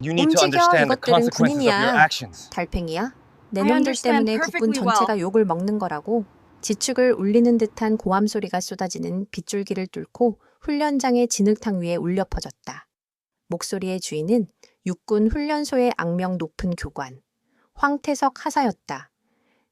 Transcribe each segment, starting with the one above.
You need to 움직여, understand the 이것들은 consequences of your 군인이야. actions. 달팽이야? 내 I 놈들 understand 때문에 국군 perfectly 전체가 well. 욕을 먹는 거라고. 지축을 울리는 듯한 고함 소리가 쏟아지는 빗줄기를 뚫고 훈련장의 진흙탕 위에 울려 퍼졌다. 목소리의 주인은 육군 훈련소의 악명 높은 교관, 황태석 하사였다.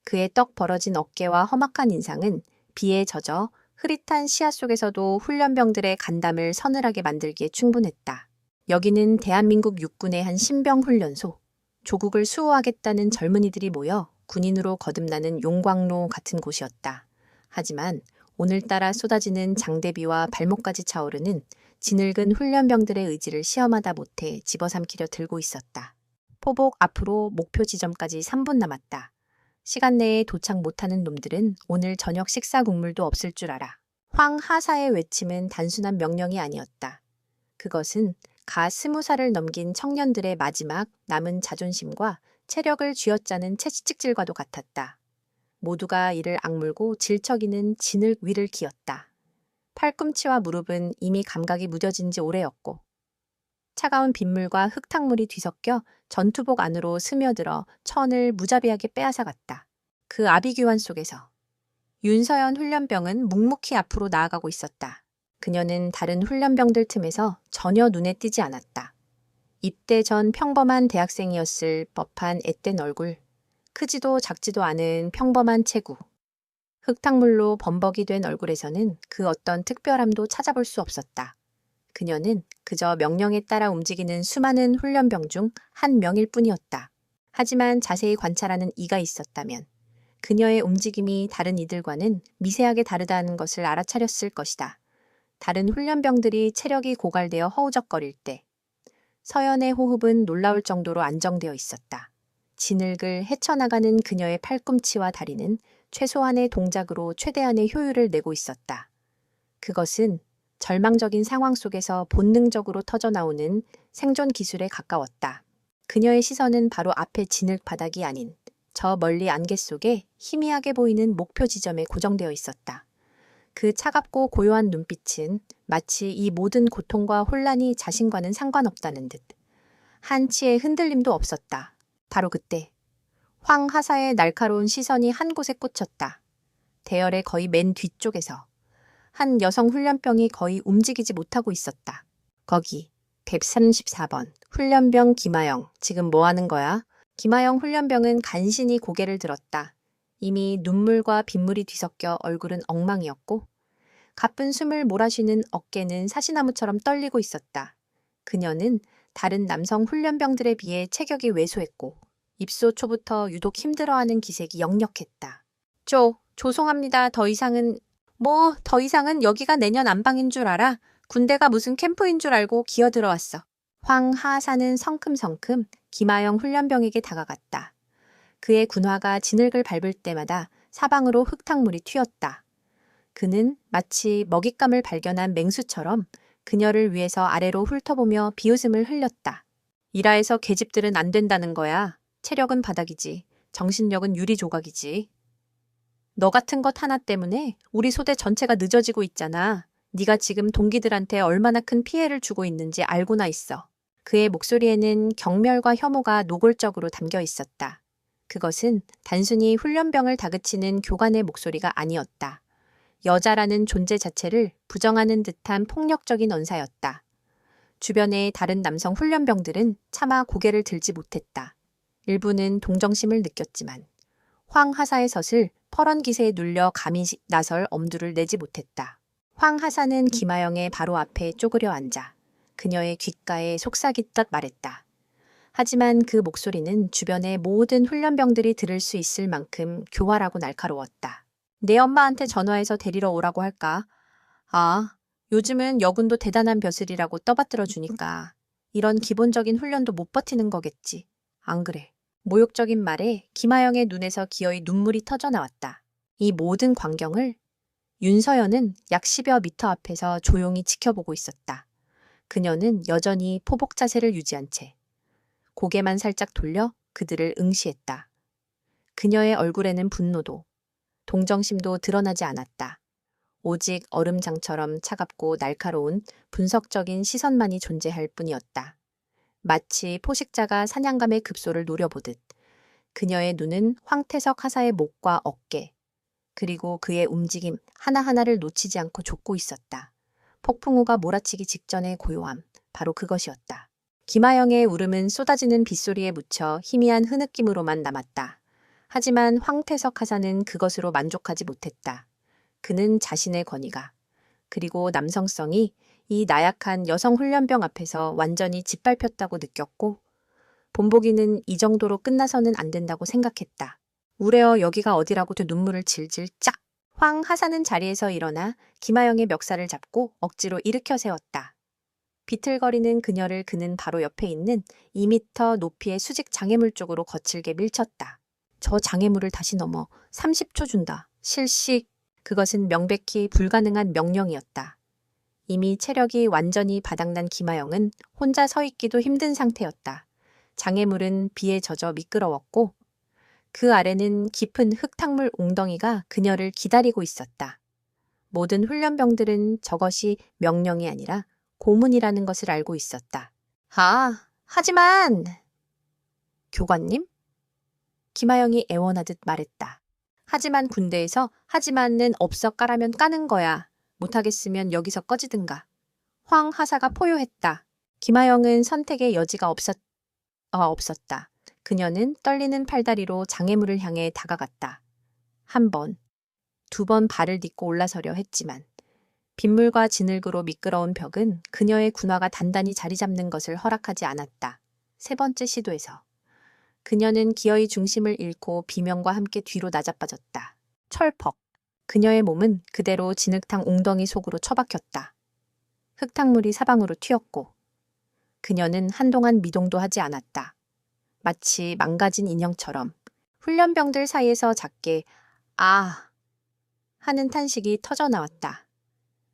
그의 떡 벌어진 어깨와 험악한 인상은 비에 젖어 흐릿한 시야 속에서도 훈련병들의 간담을 서늘하게 만들기에 충분했다. 여기는 대한민국 육군의 한 신병 훈련소. 조국을 수호하겠다는 젊은이들이 모여 군인으로 거듭나는 용광로 같은 곳이었다. 하지만 오늘따라 쏟아지는 장대비와 발목까지 차오르는 진흙은 훈련병들의 의지를 시험하다 못해 집어삼키려 들고 있었다. 포복 앞으로 목표 지점까지 3분 남았다. 시간 내에 도착 못하는 놈들은 오늘 저녁 식사 국물도 없을 줄 알아. 황 하사의 외침은 단순한 명령이 아니었다. 그것은 가 20살을 넘긴 청년들의 마지막 남은 자존심과 체력을 쥐어짜는 채찍질과도 같았다. 모두가 이를 악물고 질척이는 진흙 위를 기었다. 팔꿈치와 무릎은 이미 감각이 무뎌진 지 오래였고 차가운 빗물과 흙탕물이 뒤섞여 전투복 안으로 스며들어 천을 무자비하게 빼앗아갔다. 그 아비규환 속에서 윤서연 훈련병은 묵묵히 앞으로 나아가고 있었다. 그녀는 다른 훈련병들 틈에서 전혀 눈에 띄지 않았다. 입대 전 평범한 대학생이었을 법한 앳된 얼굴, 크지도 작지도 않은 평범한 체구, 흙탕물로 범벅이 된 얼굴에서는 그 어떤 특별함도 찾아볼 수 없었다. 그녀는 그저 명령에 따라 움직이는 수많은 훈련병 중 한 명일 뿐이었다. 하지만 자세히 관찰하는 이가 있었다면 그녀의 움직임이 다른 이들과는 미세하게 다르다는 것을 알아차렸을 것이다. 다른 훈련병들이 체력이 고갈되어 허우적거릴 때 서연의 호흡은 놀라울 정도로 안정되어 있었다. 진흙을 헤쳐나가는 그녀의 팔꿈치와 다리는 최소한의 동작으로 최대한의 효율을 내고 있었다. 그것은 절망적인 상황 속에서 본능적으로 터져나오는 생존 기술에 가까웠다. 그녀의 시선은 바로 앞에 진흙 바닥이 아닌 저 멀리 안개 속에 희미하게 보이는 목표 지점에 고정되어 있었다. 그 차갑고 고요한 눈빛은 마치 이 모든 고통과 혼란이 자신과는 상관없다는 듯 한치의 흔들림도 없었다. 바로 그때 황 하사의 날카로운 시선이 한 곳에 꽂혔다. 대열의 거의 맨 뒤쪽에서 한 여성 훈련병이 거의 움직이지 못하고 있었다. 거기 134번 훈련병 김아영, 지금 뭐 하는 거야? 김아영 훈련병은 간신히 고개를 들었다. 이미 눈물과 빗물이 뒤섞여 얼굴은 엉망이었고 가쁜 숨을 몰아쉬는 어깨는 사시나무처럼 떨리고 있었다. 그녀는 다른 남성 훈련병들에 비해 체격이 왜소했고 입소 초부터 유독 힘들어하는 기색이 역력했다. 죄송합니다. 더 이상은 여기가 내년 안방인 줄 알아? 군대가 무슨 캠프인 줄 알고 기어들어왔어. 황 하사는 성큼성큼 김아영 훈련병에게 다가갔다. 그의 군화가 진흙을 밟을 때마다 사방으로 흙탕물이 튀었다. 그는 마치 먹잇감을 발견한 맹수처럼 그녀를 위해서 아래로 훑어보며 비웃음을 흘렸다. 일하에서 계집들은 안 된다는 거야. 체력은 바닥이지. 정신력은 유리 조각이지. 너 같은 것 하나 때문에 우리 소대 전체가 늦어지고 있잖아. 네가 지금 동기들한테 얼마나 큰 피해를 주고 있는지 알고나 있어. 그의 목소리에는 경멸과 혐오가 노골적으로 담겨 있었다. 그것은 단순히 훈련병을 다그치는 교관의 목소리가 아니었다. 여자라는 존재 자체를 부정하는 듯한 폭력적인 언사였다. 주변의 다른 남성 훈련병들은 차마 고개를 들지 못했다. 일부는 동정심을 느꼈지만 황 하사의 섯을 퍼런 기세에 눌려 감히 나설 엄두를 내지 못했다. 황 하사는 김아영의 바로 앞에 쪼그려 앉아 그녀의 귓가에 속삭이듯 말했다. 하지만 그 목소리는 주변의 모든 훈련병들이 들을 수 있을 만큼 교활하고 날카로웠다. 내 엄마한테 전화해서 데리러 오라고 할까? 아, 요즘은 여군도 대단한 벼슬이라고 떠받들어 주니까 이런 기본적인 훈련도 못 버티는 거겠지. 안 그래? 모욕적인 말에 김아영의 눈에서 기어이 눈물이 터져나왔다. 이 모든 광경을 윤서연은 약 10여 미터 앞에서 조용히 지켜보고 있었다. 그녀는 여전히 포복 자세를 유지한 채 고개만 살짝 돌려 그들을 응시했다. 그녀의 얼굴에는 분노도 동정심도 드러나지 않았다. 오직 얼음장처럼 차갑고 날카로운 분석적인 시선만이 존재할 뿐이었다. 마치 포식자가 사냥감의 급소를 노려보듯 그녀의 눈은 황태석 하사의 목과 어깨, 그리고 그의 움직임 하나하나를 놓치지 않고 좇고 있었다. 폭풍우가 몰아치기 직전의 고요함, 바로 그것이었다. 김하영의 울음은 쏟아지는 빗소리에 묻혀 희미한 흐느낌으로만 남았다. 하지만 황태석 하사는 그것으로 만족하지 못했다. 그는 자신의 권위가, 그리고 남성성이 이 나약한 여성 훈련병 앞에서 완전히 짓밟혔다고 느꼈고, 본보기는 이 정도로 끝나서는 안 된다고 생각했다. 우레어 여기가 어디라고 또 눈물을 질질 짝. 황 하사는 자리에서 일어나 김하영의 멱살을 잡고 억지로 일으켜 세웠다. 비틀거리는 그녀를 그는 바로 옆에 있는 2미터 높이의 수직 장애물 쪽으로 거칠게 밀쳤다. 저 장애물을 다시 넘어 30초 준다. 실식. 그것은 명백히 불가능한 명령이었다. 이미 체력이 완전히 바닥난 김하영은 혼자 서 있기도 힘든 상태였다. 장애물은 비에 젖어 미끄러웠고 그 아래는 깊은 흙탕물 웅덩이가 그녀를 기다리고 있었다. 모든 훈련병들은 저것이 명령이 아니라 고문이라는 것을 알고 있었다. 하지만... 교관님? 김하영이 애원하듯 말했다. 하지만 군대에서 하지만은 없어 까라면 까는 거야. 못하겠으면 여기서 꺼지든가. 황 하사가 포효했다. 김하영은 선택의 여지가 없었다. 그녀는 떨리는 팔다리로 장애물을 향해 다가갔다. 한 번, 두 번 발을 딛고 올라서려 했지만 빗물과 진흙으로 미끄러운 벽은 그녀의 군화가 단단히 자리 잡는 것을 허락하지 않았다. 세 번째 시도에서 그녀는 기어이 중심을 잃고 비명과 함께 뒤로 나자빠졌다. 철퍽. 그녀의 몸은 그대로 진흙탕 웅덩이 속으로 처박혔다. 흙탕물이 사방으로 튀었고 그녀는 한동안 미동도 하지 않았다. 마치 망가진 인형처럼 훈련병들 사이에서 작게 하는 탄식이 터져나왔다.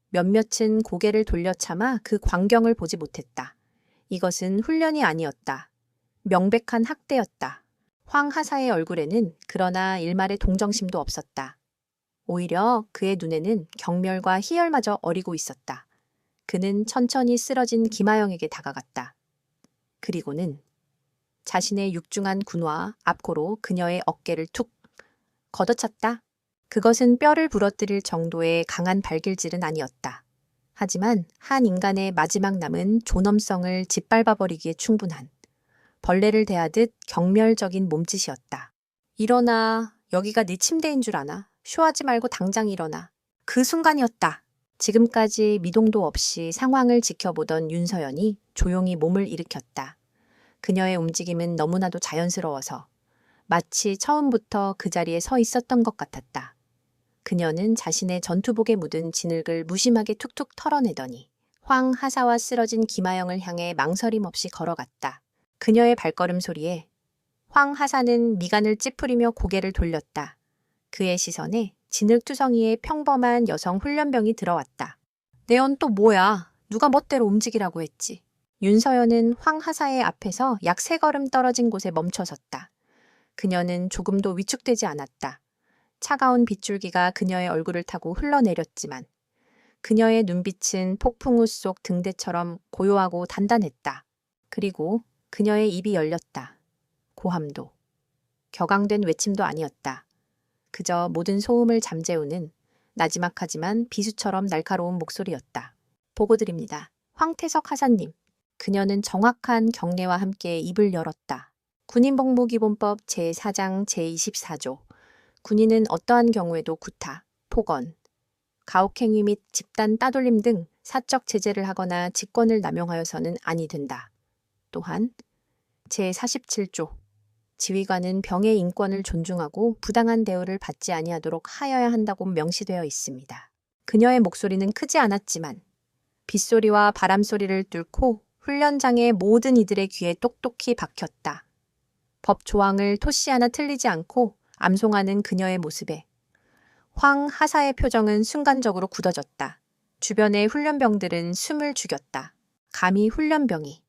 몇몇은 고개를 돌려 참아 그 광경을 보지 못했다. 이것은 훈련이 아니었다. 명백한 학대였다. 황 하사의 얼굴에는 그러나 일말의 동정심도 없었다. 오히려 그의 눈에는 경멸과 희열마저 어리고 있었다. 그는 천천히 쓰러진 김하영에게 다가갔다. 그리고는 자신의 육중한 군화 앞코로 그녀의 어깨를 툭 걷어찼다. 그것은 뼈를 부러뜨릴 정도의 강한 발길질은 아니었다. 하지만 한 인간의 마지막 남은 존엄성을 짓밟아버리기에 충분한 벌레를 대하듯 경멸적인 몸짓이었다. 일어나. 여기가 네 침대인 줄 아나? 쇼하지 말고 당장 일어나. 그 순간이었다. 지금까지 미동도 없이 상황을 지켜보던 윤서연이 조용히 몸을 일으켰다. 그녀의 움직임은 너무나도 자연스러워서 마치 처음부터 그 자리에 서 있었던 것 같았다. 그녀는 자신의 전투복에 묻은 진흙을 무심하게 툭툭 털어내더니 황 하사와 쓰러진 김하영을 향해 망설임 없이 걸어갔다. 그녀의 발걸음 소리에 황 하사는 미간을 찌푸리며 고개를 돌렸다. 그의 시선에 진흙투성이의 평범한 여성 훈련병이 들어왔다. 내언 또 뭐야? 누가 멋대로 움직이라고 했지. 윤서연은 황 하사의 앞에서 약 3걸음 떨어진 곳에 멈춰섰다. 그녀는 조금도 위축되지 않았다. 차가운 빗줄기가 그녀의 얼굴을 타고 흘러내렸지만 그녀의 눈빛은 폭풍우 속 등대처럼 고요하고 단단했다. 그리고 그녀의 입이 열렸다. 고함도, 격앙된 외침도 아니었다. 그저 모든 소음을 잠재우는 나지막하지만 비수처럼 날카로운 목소리였다. 보고드립니다. 황태석 하사님. 그녀는 정확한 경례와 함께 입을 열었다. 군인복무기본법 제4장 제24조. 군인은 어떠한 경우에도 구타, 폭언, 가혹행위 및 집단 따돌림 등 사적 제재를 하거나 직권을 남용하여서는 아니 된다. 또한 제47조. 지휘관은 병의 인권을 존중하고 부당한 대우를 받지 아니하도록 하여야 한다고 명시되어 있습니다. 그녀의 목소리는 크지 않았지만 빗소리와 바람소리를 뚫고 훈련장의 모든 이들의 귀에 똑똑히 박혔다. 법 조항을 토시 하나 틀리지 않고 암송하는 그녀의 모습에 황 하사의 표정은 순간적으로 굳어졌다. 주변의 훈련병들은 숨을 죽였다. 감히 훈련병이,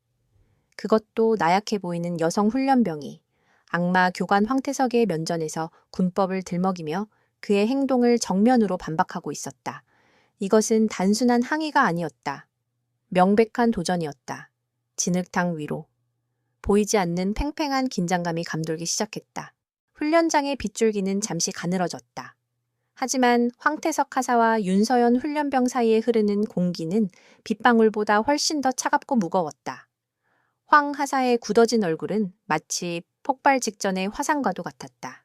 그것도 나약해 보이는 여성 훈련병이 악마 교관 황태석의 면전에서 군법을 들먹이며 그의 행동을 정면으로 반박하고 있었다. 이것은 단순한 항의가 아니었다. 명백한 도전이었다. 진흙탕 위로, 보이지 않는 팽팽한 긴장감이 감돌기 시작했다. 훈련장의 빗줄기는 잠시 가늘어졌다. 하지만 황태석 하사와 윤서연 훈련병 사이에 흐르는 공기는 빗방울보다 훨씬 더 차갑고 무거웠다. 황 하사의 굳어진 얼굴은 마치 폭발 직전의 화상과도 같았다.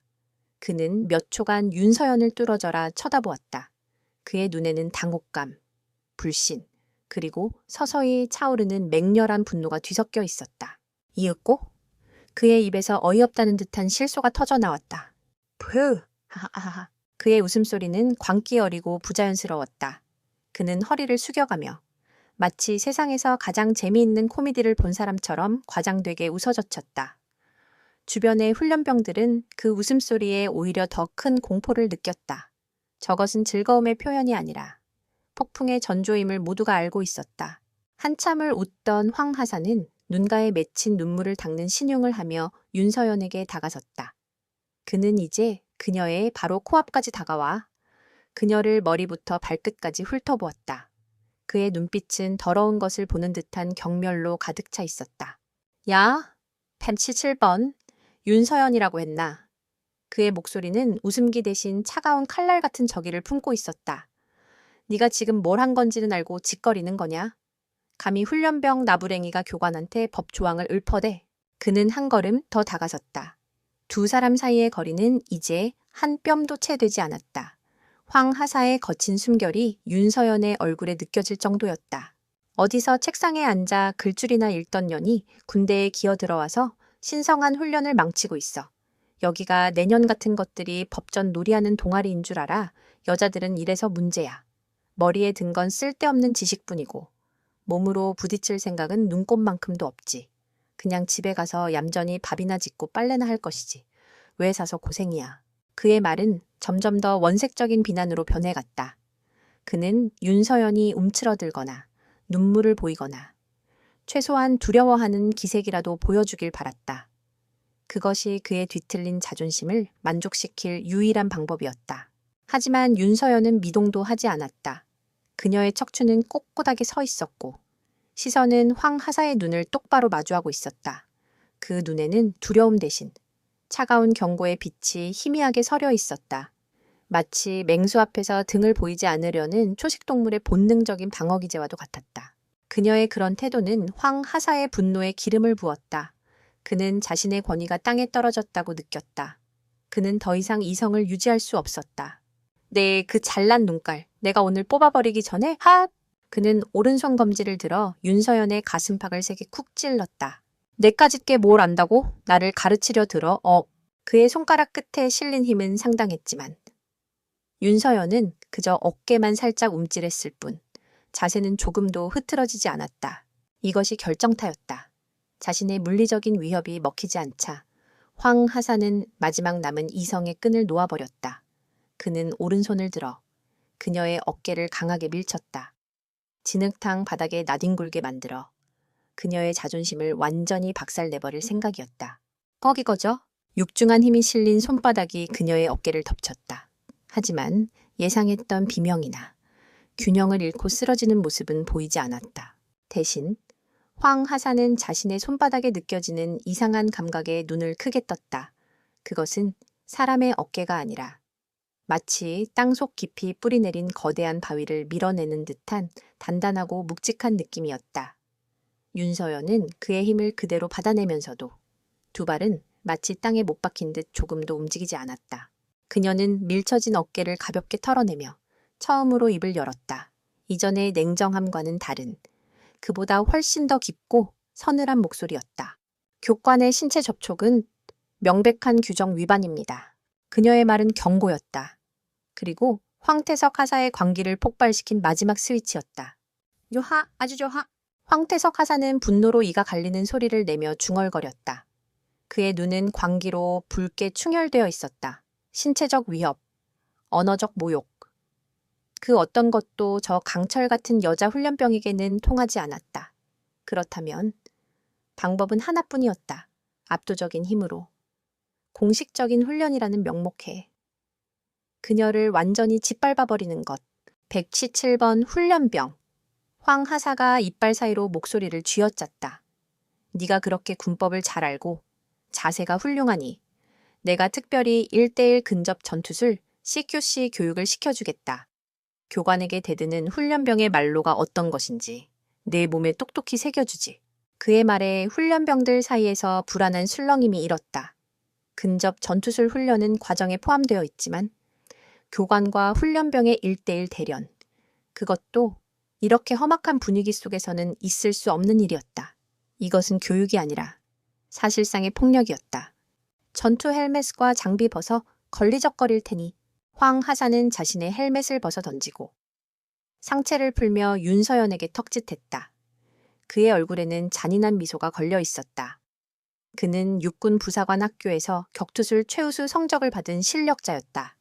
그는 몇 초간 윤서연을 뚫어져라 쳐다보았다. 그의 눈에는 당혹감, 불신, 그리고 서서히 차오르는 맹렬한 분노가 뒤섞여 있었다. 이윽고 그의 입에서 어이없다는 듯한 실소가 터져 나왔다. 푸! 하하하하. 그의 웃음소리는 광기 어리고 부자연스러웠다. 그는 허리를 숙여가며 마치 세상에서 가장 재미있는 코미디를 본 사람처럼 과장되게 웃어젖혔다. 주변의 훈련병들은 그 웃음소리에 오히려 더 큰 공포를 느꼈다. 저것은 즐거움의 표현이 아니라 폭풍의 전조임을 모두가 알고 있었다. 한참을 웃던 황 하사는 눈가에 맺힌 눈물을 닦는 신용을 하며 윤서연에게 다가섰다. 그는 이제 그녀의 바로 코앞까지 다가와 그녀를 머리부터 발끝까지 훑어보았다. 그의 눈빛은 더러운 것을 보는 듯한 경멸로 가득 차 있었다. 야, 펜치 7번, 윤서연이라고 했나? 그의 목소리는 웃음기 대신 차가운 칼날 같은 저기를 품고 있었다. 네가 지금 뭘 한 건지는 알고 짓거리는 거냐? 감히 훈련병 나부랭이가 교관한테 법 조항을 읊어대. 그는 한 걸음 더 다가섰다. 두 사람 사이의 거리는 이제 한 뼘도 채 되지 않았다. 황 하사의 거친 숨결이 윤서연의 얼굴에 느껴질 정도였다. 어디서 책상에 앉아 글줄이나 읽던 년이 군대에 기어들어와서 신성한 훈련을 망치고 있어. 여기가 내년 같은 것들이 법전 놀이하는 동아리인 줄 알아. 여자들은 이래서 문제야. 머리에 든 건 쓸데없는 지식뿐이고 몸으로 부딪힐 생각은 눈꼽만큼도 없지. 그냥 집에 가서 얌전히 밥이나 짓고 빨래나 할 것이지. 왜 사서 고생이야. 그의 말은 점점 더 원색적인 비난으로 변해갔다. 그는 윤서연이 움츠러들거나 눈물을 보이거나 최소한 두려워하는 기색이라도 보여주길 바랐다. 그것이 그의 뒤틀린 자존심을 만족시킬 유일한 방법이었다. 하지만 윤서연은 미동도 하지 않았다. 그녀의 척추는 꼿꼿하게 서 있었고 시선은 황 하사의 눈을 똑바로 마주하고 있었다. 그 눈에는 두려움 대신 차가운 경고의 빛이 희미하게 서려 있었다. 마치 맹수 앞에서 등을 보이지 않으려는 초식동물의 본능적인 방어 기제와도 같았다. 그녀의 그런 태도는 황 하사의 분노에 기름을 부었다. 그는 자신의 권위가 땅에 떨어졌다고 느꼈다. 그는 더 이상 이성을 유지할 수 없었다. 네, 그 잘난 눈깔. 내가 오늘 뽑아버리기 전에 핫! 그는 오른손 검지를 들어 윤서연의 가슴팍을 세게 쿡 찔렀다. 내까짓 게 뭘 안다고? 나를 가르치려 들어. 그의 손가락 끝에 실린 힘은 상당했지만 윤서연은 그저 어깨만 살짝 움찔했을 뿐 자세는 조금도 흐트러지지 않았다. 이것이 결정타였다. 자신의 물리적인 위협이 먹히지 않자 황 하사는 마지막 남은 이성의 끈을 놓아버렸다. 그는 오른손을 들어 그녀의 어깨를 강하게 밀쳤다. 진흙탕 바닥에 나뒹굴게 만들어 그녀의 자존심을 완전히 박살내버릴 생각이었다. 꺼기거져 육중한 힘이 실린 손바닥이 그녀의 어깨를 덮쳤다. 하지만 예상했던 비명이나 균형을 잃고 쓰러지는 모습은 보이지 않았다. 대신 황 하사는 자신의 손바닥에 느껴지는 이상한 감각에 눈을 크게 떴다. 그것은 사람의 어깨가 아니라 마치 땅속 깊이 뿌리내린 거대한 바위를 밀어내는 듯한 단단하고 묵직한 느낌이었다. 윤서연은 그의 힘을 그대로 받아내면서도 두 발은 마치 땅에 못 박힌 듯 조금도 움직이지 않았다. 그녀는 밀쳐진 어깨를 가볍게 털어내며 처음으로 입을 열었다. 이전의 냉정함과는 다른 그보다 훨씬 더 깊고 서늘한 목소리였다. 교관의 신체 접촉은 명백한 규정 위반입니다. 그녀의 말은 경고였다. 그리고 황태석 하사의 광기를 폭발시킨 마지막 스위치였다. 요하, 아주 좋아. 황태석 하사는 분노로 이가 갈리는 소리를 내며 중얼거렸다. 그의 눈은 광기로 붉게 충혈되어 있었다. 신체적 위협, 언어적 모욕. 그 어떤 것도 저 강철 같은 여자 훈련병에게는 통하지 않았다. 그렇다면 방법은 하나뿐이었다. 압도적인 힘으로. 공식적인 훈련이라는 명목해 그녀를 완전히 짓밟아버리는 것. 117번 훈련병. 황 하사가 이빨 사이로 목소리를 쥐어짰다. 네가 그렇게 군법을 잘 알고 자세가 훌륭하니 내가 특별히 1대1 근접 전투술 CQC 교육을 시켜주겠다. 교관에게 대드는 훈련병의 말로가 어떤 것인지 내 몸에 똑똑히 새겨주지. 그의 말에 훈련병들 사이에서 불안한 술렁임이 일었다. 근접 전투술 훈련은 과정에 포함되어 있지만 교관과 훈련병의 1대1 대련, 그것도 이렇게 험악한 분위기 속에서는 있을 수 없는 일이었다. 이것은 교육이 아니라 사실상의 폭력이었다. 전투 헬멧과 장비 벗어 걸리적거릴 테니 황 하사는 자신의 헬멧을 벗어 던지고 상체를 풀며 윤서연에게 턱짓했다. 그의 얼굴에는 잔인한 미소가 걸려 있었다. 그는 육군 부사관 학교에서 격투술 최우수 성적을 받은 실력자였다.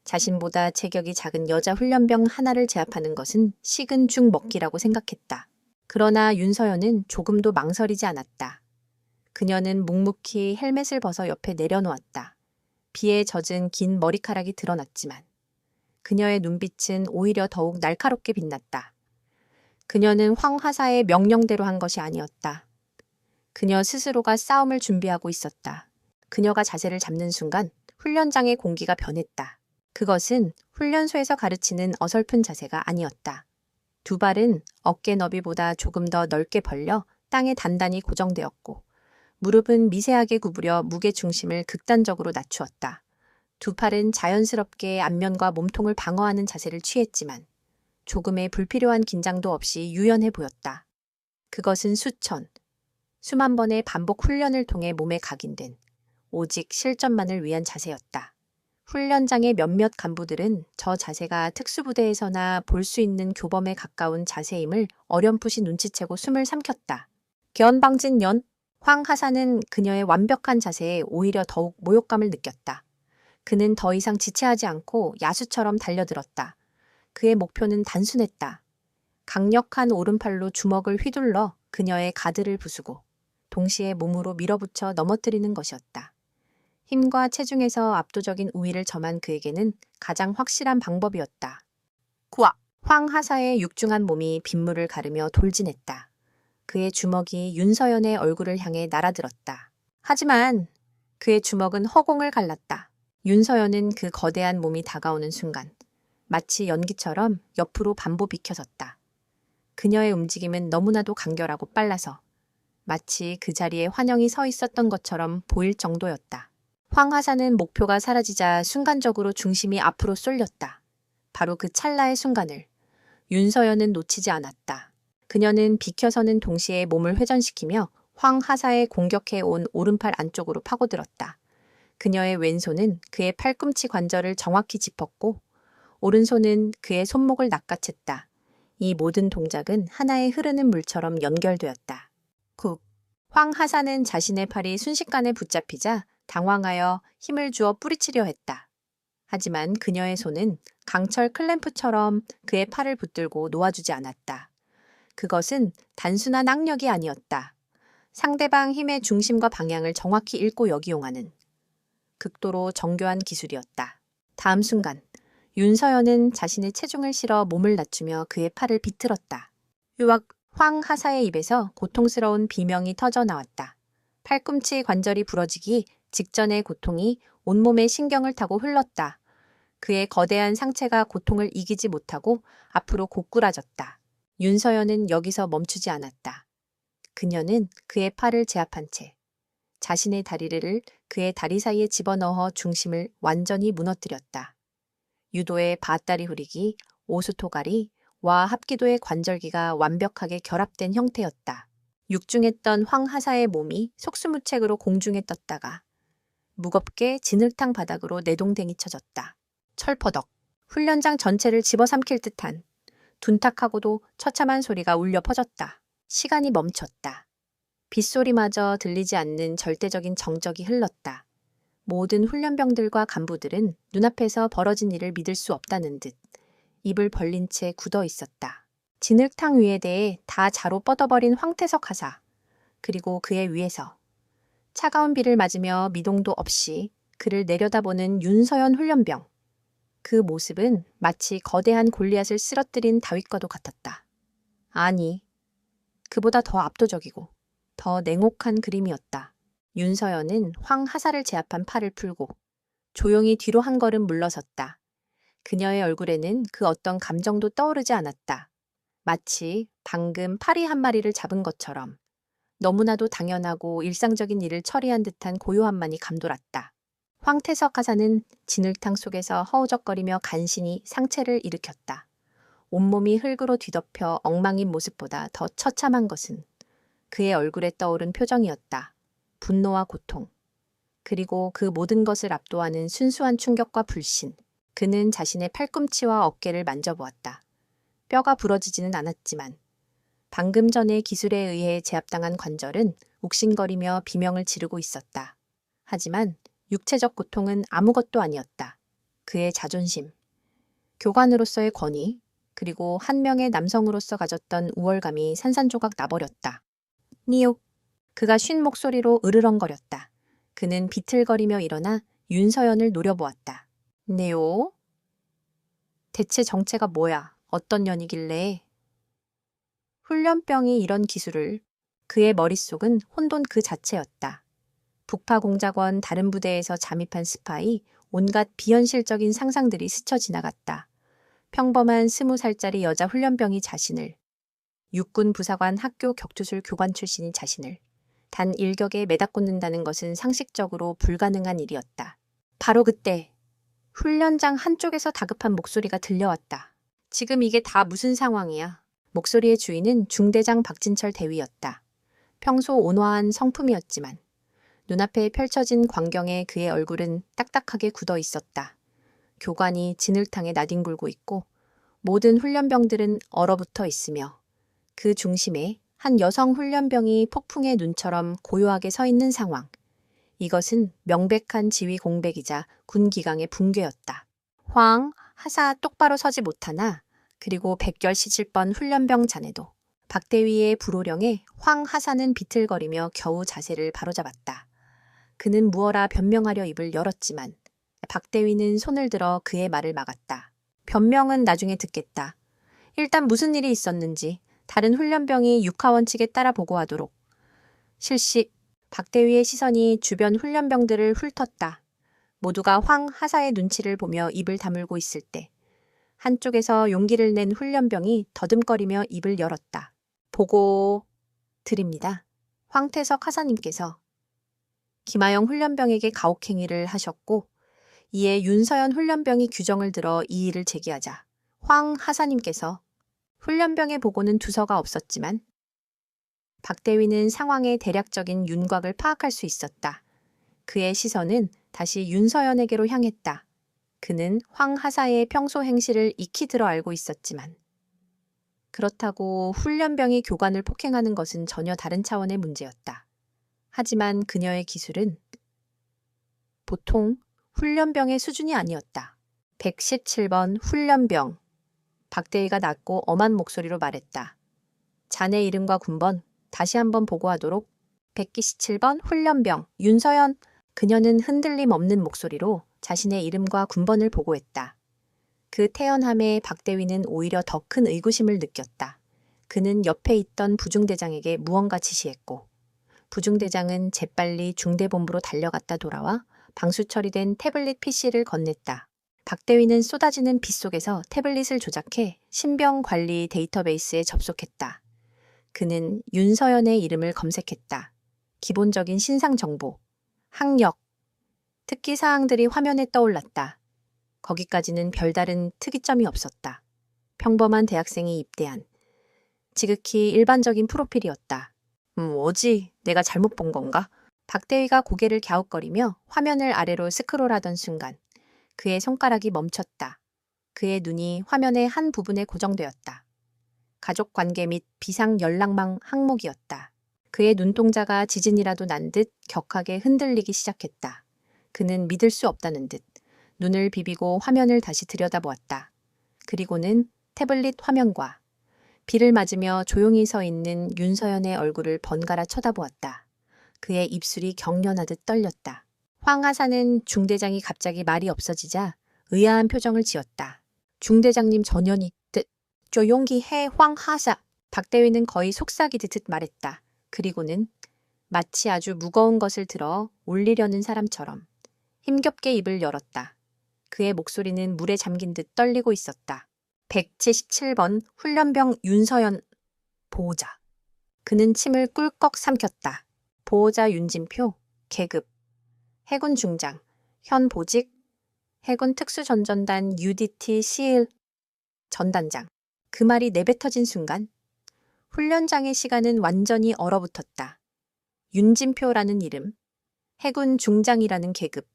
자신보다 체격이 작은 여자 훈련병 하나를 제압하는 것은 식은 죽 먹기라고 생각했다. 그러나 윤서연은 조금도 망설이지 않았다. 그녀는 묵묵히 헬멧을 벗어 옆에 내려놓았다. 비에 젖은 긴 머리카락이 드러났지만 그녀의 눈빛은 오히려 더욱 날카롭게 빛났다. 그녀는 황하사의 명령대로 한 것이 아니었다. 그녀 스스로가 싸움을 준비하고 있었다. 그녀가 자세를 잡는 순간 훈련장의 공기가 변했다. 그것은 훈련소에서 가르치는 어설픈 자세가 아니었다. 두 발은 어깨 너비보다 조금 더 넓게 벌려 땅에 단단히 고정되었고 무릎은 미세하게 구부려 무게 중심을 극단적으로 낮추었다. 두 팔은 자연스럽게 안면과 몸통을 방어하는 자세를 취했지만 조금의 불필요한 긴장도 없이 유연해 보였다. 그것은 수만 번의 반복 훈련을 통해 몸에 각인된 오직 실전만을 위한 자세였다. 훈련장의 몇몇 간부들은 저 자세가 특수부대에서나 볼 수 있는 교범에 가까운 자세임을 어렴풋이 눈치채고 숨을 삼켰다. 견방진년, 황 하사는 그녀의 완벽한 자세에 오히려 더욱 모욕감을 느꼈다. 그는 더 이상 지체하지 않고 야수처럼 달려들었다. 그의 목표는 단순했다. 강력한 오른팔로 주먹을 휘둘러 그녀의 가드를 부수고 동시에 몸으로 밀어붙여 넘어뜨리는 것이었다. 힘과 체중에서 압도적인 우위를 점한 그에게는 가장 확실한 방법이었다. 황 하사의 육중한 몸이 빗물을 가르며 돌진했다. 그의 주먹이 윤서연의 얼굴을 향해 날아들었다. 하지만 그의 주먹은 허공을 갈랐다. 윤서연은 그 거대한 몸이 다가오는 순간 마치 연기처럼 옆으로 반보 비켜졌다. 그녀의 움직임은 너무나도 간결하고 빨라서 마치 그 자리에 환영이 서 있었던 것처럼 보일 정도였다. 황 하사는 목표가 사라지자 순간적으로 중심이 앞으로 쏠렸다. 바로 그 찰나의 순간을 윤서연은 놓치지 않았다. 그녀는 비켜서는 동시에 몸을 회전시키며 황 하사의 공격해온 오른팔 안쪽으로 파고들었다. 그녀의 왼손은 그의 팔꿈치 관절을 정확히 짚었고 오른손은 그의 손목을 낚아챘다. 이 모든 동작은 하나의 흐르는 물처럼 연결되었다. 황 하사는 자신의 팔이 순식간에 붙잡히자 당황하여 힘을 주어 뿌리치려 했다. 하지만 그녀의 손은 강철 클램프처럼 그의 팔을 붙들고 놓아주지 않았다. 그것은 단순한 악력이 아니었다. 상대방 힘의 중심과 방향을 정확히 읽고 역이용하는 극도로 정교한 기술이었다. 다음 순간 윤서연은 자신의 체중을 실어 몸을 낮추며 그의 팔을 비틀었다. 황 하사의 입에서 고통스러운 비명이 터져 나왔다. 팔꿈치 관절이 부러지기 직전의 고통이 온몸의 신경을 타고 흘렀다. 그의 거대한 상체가 고통을 이기지 못하고 앞으로 고꾸라졌다. 윤서연은 여기서 멈추지 않았다. 그녀는 그의 팔을 제압한 채 자신의 다리를 그의 다리 사이에 집어넣어 중심을 완전히 무너뜨렸다. 유도의 밧다리 후리기, 오수토가리, 와 합기도의 관절기가 완벽하게 결합된 형태였다. 육중했던 황 하사의 몸이 속수무책으로 공중에 떴다가 무겁게 진흙탕 바닥으로 내동댕이 쳐졌다. 철퍼덕, 훈련장 전체를 집어삼킬 듯한 둔탁하고도 처참한 소리가 울려 퍼졌다. 시간이 멈췄다. 빗소리마저 들리지 않는 절대적인 정적이 흘렀다. 모든 훈련병들과 간부들은 눈앞에서 벌어진 일을 믿을 수 없다는 듯 입을 벌린 채 굳어 있었다. 진흙탕 위에 대해 다 자로 뻗어버린 황태석 하사, 그리고 그의 위에서 차가운 비를 맞으며 미동도 없이 그를 내려다보는 윤서연 훈련병. 그 모습은 마치 거대한 골리앗을 쓰러뜨린 다윗과도 같았다. 아니, 그보다 더 압도적이고 더 냉혹한 그림이었다. 윤서연은 황하사를 제압한 팔을 풀고 조용히 뒤로 한 걸음 물러섰다. 그녀의 얼굴에는 그 어떤 감정도 떠오르지 않았다. 마치 방금 파리 한 마리를 잡은 것처럼 너무나도 당연하고 일상적인 일을 처리한 듯한 고요함만이 감돌았다. 황태석 하사는 진흙탕 속에서 허우적거리며 간신히 상체를 일으켰다. 온몸이 흙으로 뒤덮여 엉망인 모습보다 더 처참한 것은 그의 얼굴에 떠오른 표정이었다. 분노와 고통. 그리고 그 모든 것을 압도하는 순수한 충격과 불신. 그는 자신의 팔꿈치와 어깨를 만져보았다. 뼈가 부러지지는 않았지만 방금 전의 기술에 의해 제압당한 관절은 욱신거리며 비명을 지르고 있었다. 하지만 육체적 고통은 아무것도 아니었다. 그의 자존심, 교관으로서의 권위, 그리고 한 명의 남성으로서 가졌던 우월감이 산산조각 나버렸다. 니옥. 그가 쉰 목소리로 으르렁거렸다. 그는 비틀거리며 일어나 윤서연을 노려보았다. 네오? 대체 정체가 뭐야? 어떤 년이길래? 훈련병이 이런 기술을. 그의 머릿속은 혼돈 그 자체였다. 북파공작원 다른 부대에서 잠입한 스파이, 온갖 비현실적인 상상들이 스쳐 지나갔다. 평범한 20살짜리 여자 훈련병이 자신을, 육군 부사관 학교 격투술 교관 출신인 자신을 단 일격에 매다꽂는다는 것은 상식적으로 불가능한 일이었다. 바로 그때 훈련장 한쪽에서 다급한 목소리가 들려왔다. 지금 이게 다 무슨 상황이야? 목소리의 주인은 중대장 박진철 대위였다. 평소 온화한 성품이었지만 눈앞에 펼쳐진 광경에 그의 얼굴은 딱딱하게 굳어 있었다. 교관이 진흙탕에 나뒹굴고 있고 모든 훈련병들은 얼어붙어 있으며 그 중심에 한 여성 훈련병이 폭풍의 눈처럼 고요하게 서 있는 상황. 이것은 명백한 지휘 공백이자 군 기강의 붕괴였다. 황, 하사 똑바로 서지 못하나 그리고 백결 시질 뻔 훈련병 자네도 박대위의 불호령에 황 하사는 비틀거리며 겨우 자세를 바로잡았다. 그는 무어라 변명하려 입을 열었지만 박대위는 손을 들어 그의 말을 막았다. 변명은 나중에 듣겠다. 일단 무슨 일이 있었는지 다른 훈련병이 육하원 측에 따라 보고하도록. 실시. 박대위의 시선이 주변 훈련병들을 훑었다. 모두가 황 하사의 눈치를 보며 입을 다물고 있을 때 한쪽에서 용기를 낸 훈련병이 더듬거리며 입을 열었다. 보고 드립니다. 황태석 하사님께서 김하영 훈련병에게 가혹행위를 하셨고 이에 윤서연 훈련병이 규정을 들어 이의를 제기하자 황 하사님께서 훈련병의 보고는 두서가 없었지만 박대위는 상황의 대략적인 윤곽을 파악할 수 있었다. 그의 시선은 다시 윤서연에게로 향했다. 그는 황 하사의 평소 행실을 익히 들어 알고 있었지만 그렇다고 훈련병이 교관을 폭행하는 것은 전혀 다른 차원의 문제였다. 하지만 그녀의 기술은 보통 훈련병의 수준이 아니었다. 117번 훈련병. 박대위가 낮고 엄한 목소리로 말했다. 자네 이름과 군번 다시 한번 보고하도록. 127번 훈련병 윤서연. 그녀는 흔들림 없는 목소리로 자신의 이름과 군번을 보고했다. 그 태연함에 박대위는 오히려 더 큰 의구심을 느꼈다. 그는 옆에 있던 부중대장에게 무언가 지시했고 부중대장은 재빨리 중대본부로 달려갔다 돌아와 방수 처리된 태블릿 PC를 건넸다. 박대위는 쏟아지는 빛 속에서 태블릿을 조작해 신병 관리 데이터베이스에 접속했다. 그는 윤서연의 이름을 검색했다. 기본적인 신상 정보, 학력, 특기 사항들이 화면에 떠올랐다. 거기까지는 별다른 특이점이 없었다. 평범한 대학생이 입대한 지극히 일반적인 프로필이었다. 뭐지? 내가 잘못 본 건가? 박대위가 고개를 갸웃거리며 화면을 아래로 스크롤하던 순간 그의 손가락이 멈췄다. 그의 눈이 화면의 한 부분에 고정되었다. 가족관계 및 비상연락망 항목이었다. 그의 눈동자가 지진이라도 난 듯 격하게 흔들리기 시작했다. 그는 믿을 수 없다는 듯 눈을 비비고 화면을 다시 들여다보았다. 그리고는 태블릿 화면과 비를 맞으며 조용히 서 있는 윤서연의 얼굴을 번갈아 쳐다보았다. 그의 입술이 경련하듯 떨렸다. 황하사는 중대장이 갑자기 말이 없어지자 의아한 표정을 지었다. 중대장님 전연이 뜻. 조용히 해 황하사. 박대위는 거의 속삭이듯 말했다. 그리고는 마치 아주 무거운 것을 들어 올리려는 사람처럼 힘겹게 입을 열었다. 그의 목소리는 물에 잠긴 듯 떨리고 있었다. 177번 훈련병 윤서연 보호자. 그는 침을 꿀꺽 삼켰다. 보호자 윤진표, 계급, 해군 중장, 현 보직, 해군 특수전전단 UDT CL 전단장. 그 말이 내뱉어진 순간 훈련장의 시간은 완전히 얼어붙었다. 윤진표라는 이름, 해군 중장이라는 계급,